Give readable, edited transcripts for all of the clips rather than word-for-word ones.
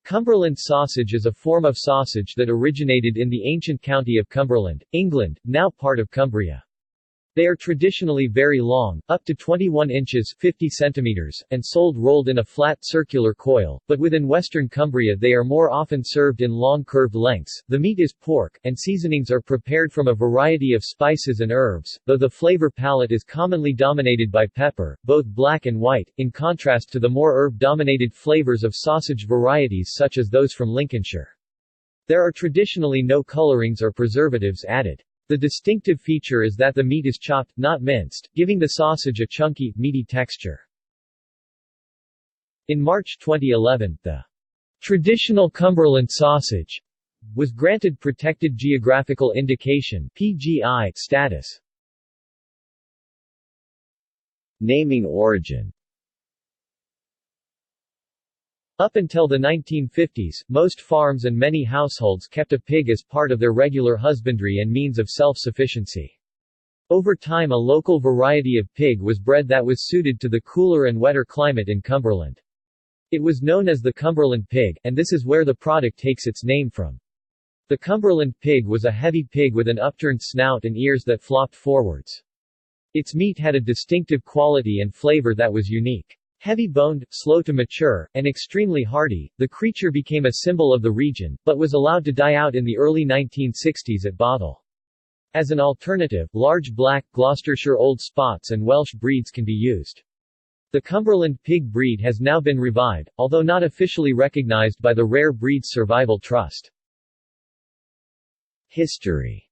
Cumberland sausage is a form of sausage that originated in the ancient county of Cumberland, England, now part of Cumbria. They are traditionally very long, up to 21 inches 50 centimeters, and sold rolled in a flat circular coil, but within western Cumbria they are more often served in long curved lengths. The meat is pork, and seasonings are prepared from a variety of spices and herbs, though the flavor palette is commonly dominated by pepper, both black and white, in contrast to the more herb-dominated flavors of sausage varieties such as those from Lincolnshire. There are traditionally no colorings or preservatives added. The distinctive feature is that the meat is chopped, not minced, giving the sausage a chunky, meaty texture. In March 2011, the traditional Cumberland sausage was granted Protected Geographical Indication (PGI) status. Naming origin. Up until the 1950s, most farms and many households kept a pig as part of their regular husbandry and means of self-sufficiency. Over time a local variety of pig was bred that was suited to the cooler and wetter climate in Cumberland. It was known as the Cumberland pig, and this is where the product takes its name from. The Cumberland pig was a heavy pig with an upturned snout and ears that flopped forwards. Its meat had a distinctive quality and flavor that was unique. Heavy-boned, slow to mature, and extremely hardy, the creature became a symbol of the region, but was allowed to die out in the early 1960s at Bottle. As an alternative, large black, Gloucestershire Old Spots and Welsh breeds can be used. The Cumberland pig breed has now been revived, although not officially recognized by the Rare Breeds Survival Trust. History.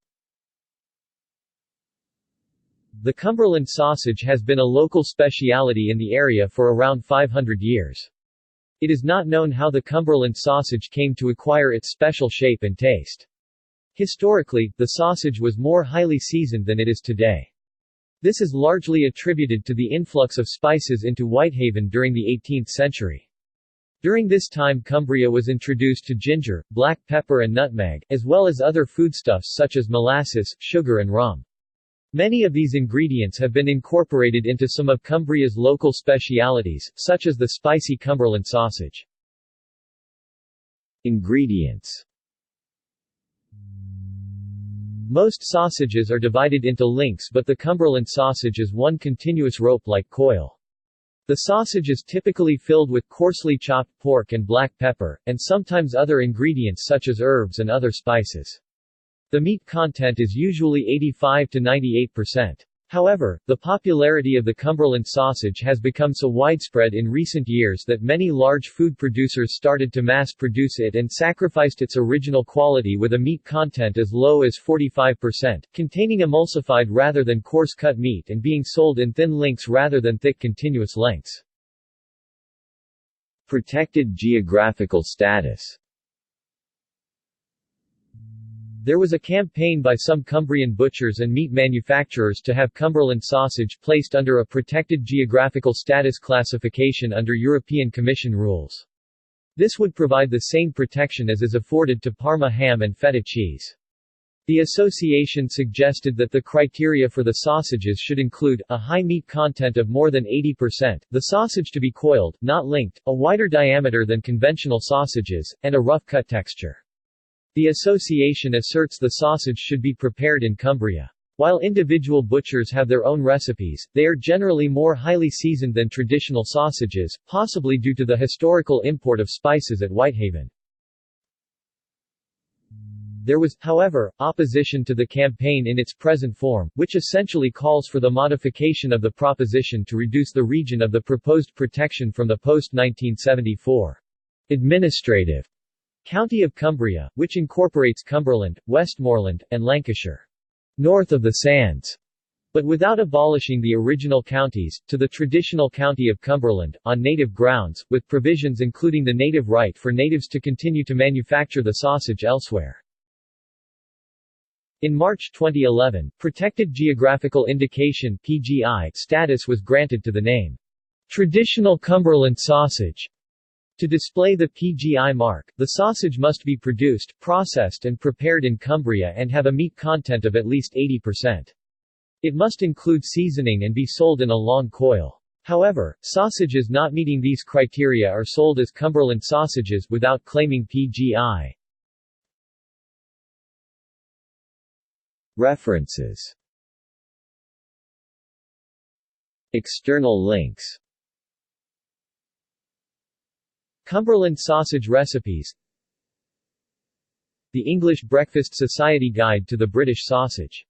The Cumberland sausage has been a local speciality in the area for around 500 years. It is not known how the Cumberland sausage came to acquire its special shape and taste. Historically, the sausage was more highly seasoned than it is today. This is largely attributed to the influx of spices into Whitehaven during the 18th century. During this time Cumbria was introduced to ginger, black pepper and nutmeg, as well as other foodstuffs such as molasses, sugar and rum. Many of these ingredients have been incorporated into some of Cumbria's local specialities, such as the spicy Cumberland sausage. Ingredients. Most sausages are divided into links, but the Cumberland sausage is one continuous rope-like coil. The sausage is typically filled with coarsely chopped pork and black pepper, and sometimes other ingredients such as herbs and other spices. The meat content is usually 85 to 98%. However, the popularity of the Cumberland sausage has become so widespread in recent years that many large food producers started to mass-produce it and sacrificed its original quality with a meat content as low as 45%, containing emulsified rather than coarse-cut meat and being sold in thin links rather than thick continuous lengths. Protected geographical status. There was a campaign by some Cumbrian butchers and meat manufacturers to have Cumberland sausage placed under a protected geographical status classification under European Commission rules. This would provide the same protection as is afforded to Parma ham and feta cheese. The association suggested that the criteria for the sausages should include, a high meat content of more than 80%, the sausage to be coiled, not linked, a wider diameter than conventional sausages, and a rough cut texture. The association asserts the sausage should be prepared in Cumbria. While individual butchers have their own recipes, they are generally more highly seasoned than traditional sausages, possibly due to the historical import of spices at Whitehaven. There was, however, opposition to the campaign in its present form, which essentially calls for the modification of the proposition to reduce the region of the proposed protection from the post-1974 administrative County of Cumbria, which incorporates Cumberland, Westmoreland, and Lancashire, north of the Sands, but without abolishing the original counties, to the traditional County of Cumberland, on native grounds, with provisions including the native right for natives to continue to manufacture the sausage elsewhere. In March 2011, Protected Geographical Indication (PGI) status was granted to the name, Traditional Cumberland Sausage. To display the PGI mark, the sausage must be produced, processed and prepared in Cumbria and have a meat content of at least 80%. It must include seasoning and be sold in a long coil. However, sausages not meeting these criteria are sold as Cumberland sausages without claiming PGI. References. External links. Cumberland sausage recipes. The English Breakfast Society Guide to the British Sausage.